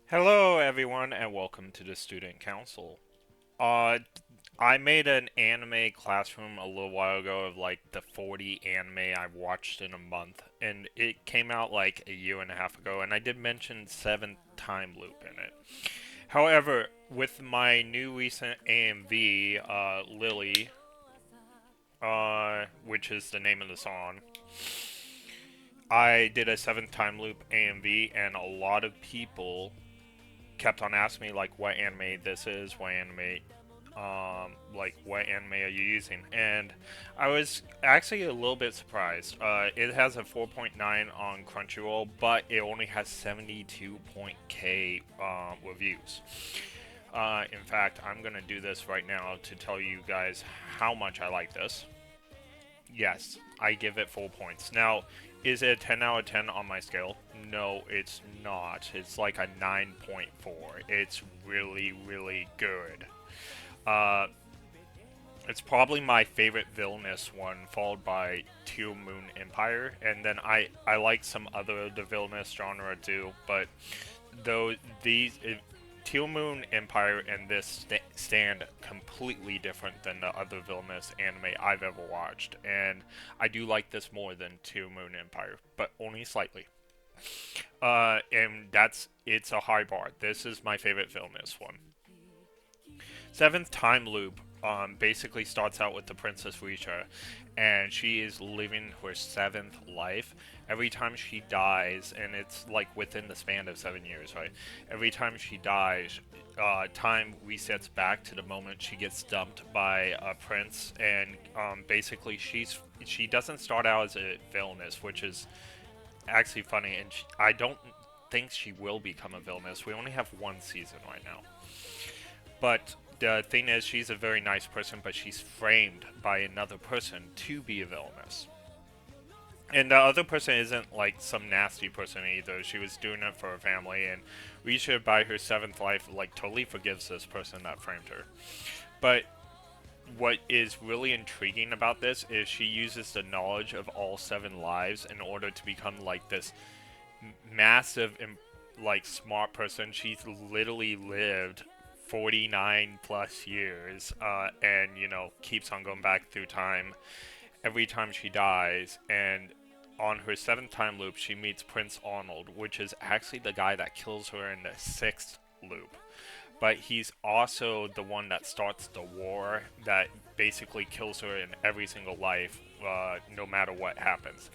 Hello, everyone, and welcome to the Student Council. Uh, I made an anime classroom a little while ago of like the 40 anime I watched in a month, and it came out like a year and a half ago, and I did mention Seventh Time Loop in it. However, with my new recent AMV, Lily, which is the name of the song, I did a Seventh Time Loop AMV, and a lot of people kept on asking me like what anime this is, what anime are you using? And I was actually a little bit surprised. It has a 4.9 on Crunchyroll, but it only has 72.k reviews. In fact, I'm gonna do this right now to tell you guys how much I like this. Yes, I give it 4 points. Now, is it a 10 out of 10 on my scale? No, it's not. It's like a 9.4. It's really, really good. Uh, it's probably my favorite villainous one, followed by Teal Moon Empire, and then I like some other of the villainous genre too. But though Teal Moon Empire and this stand completely different than the other villainous anime I've ever watched, and I do like this more than Teal Moon Empire, but only slightly. And it's a high bar. This is my favorite villainous one. Seventh Time Loop basically starts out with the Princess Risha, and she is living her seventh life. Every time she dies, and it's like within the span of 7 years, right? Every time she dies, time resets back to the moment she gets dumped by a prince, and basically she doesn't start out as a villainess, which is actually funny, and I don't think she will become a villainess. We only have one season right now. But the thing is, she's a very nice person, but she's framed by another person to be a villainess. And the other person isn't like some nasty person either. She was doing it for her family, and Risha, by her seventh life, like totally forgives this person that framed her. But what is really intriguing about this is she uses the knowledge of all seven lives in order to become like this massive like smart person. She's literally lived 49 plus years, and keeps on going back through time every time she dies. And on her seventh time loop, she meets Prince Arnold, which is actually the guy that kills her in the sixth loop. But he's also the one that starts the war that basically kills her in every single life, no matter what happens.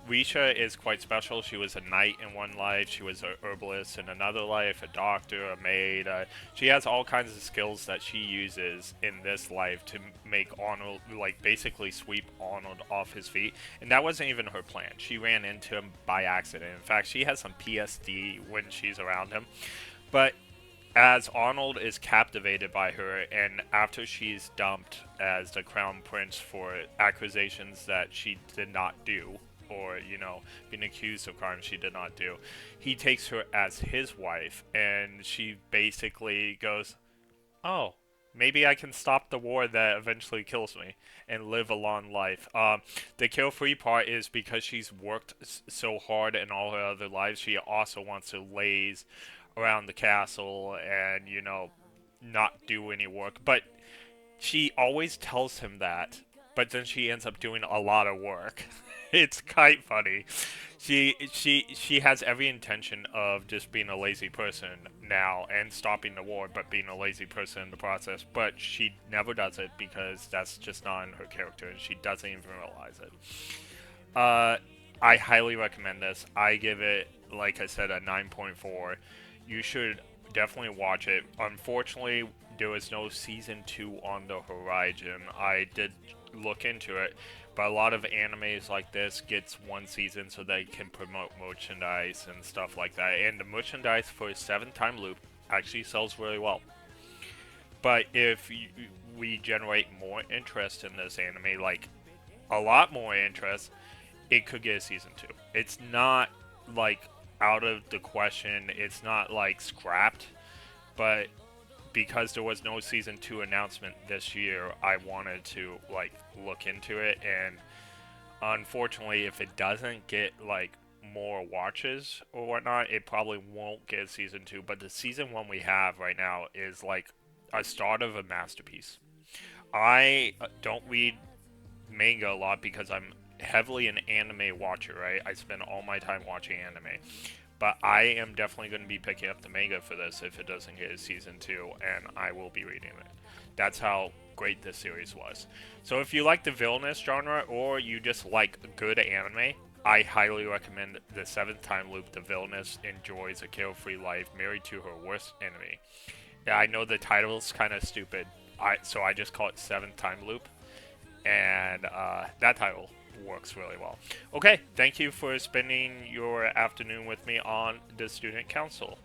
Risha is quite special. She was a knight in one life. She was a herbalist in another life, a doctor, a maid. She has all kinds of skills that she uses in this life to make Arnold, like basically sweep Arnold off his feet. And that wasn't even her plan. She ran into him by accident. In fact, she has some PSD when she's around him. But as Arnold is captivated by her, and after she's dumped as the crown prince for accusations that she did not do, or being accused of crimes she did not do, he takes her as his wife, and she basically goes, "Oh, maybe I can stop the war that eventually kills me and live a long life." The carefree part is because she's worked so hard in all her other lives, she also wants to laze around the castle and not do any work. But she always tells him that, but then she ends up doing a lot of work. It's quite funny. She has every intention of just being a lazy person now and stopping the war, but being a lazy person in the process. But she never does it because that's just not in her character, and she doesn't even realize it. Uh, I highly recommend this. I give it, like I said, a 9.4. You should definitely watch it. Unfortunately, there was no season 2 on the horizon. I did look into it, but a lot of animes like this gets one season so they can promote merchandise and stuff like that. And the merchandise for Seventh Time Loop actually sells really well. But if we generate more interest in this anime, like a lot more interest, it could get a season 2. It's not like out of the question. It's not like scrapped, but because there was no season 2 announcement this year, I wanted to like look into it. And unfortunately, if it doesn't get like more watches or whatnot, it probably won't get a season 2. But the season 1 we have right now is like a start of a masterpiece. I don't read manga a lot because I'm heavily an anime watcher, right? I spend all my time watching anime. But I am definitely going to be picking up the manga for this if it doesn't get a season 2, and I will be reading it. That's how great this series was. So if you like the villainous genre or you just like good anime, I highly recommend The Seventh Time Loop. The Villainess Enjoys a Carefree Life Married to Her Worst Enemy. Yeah, I know the title's kind of stupid, so I just call it Seventh Time Loop, and that title works really well. Okay, thank you for spending your afternoon with me on the Student Council.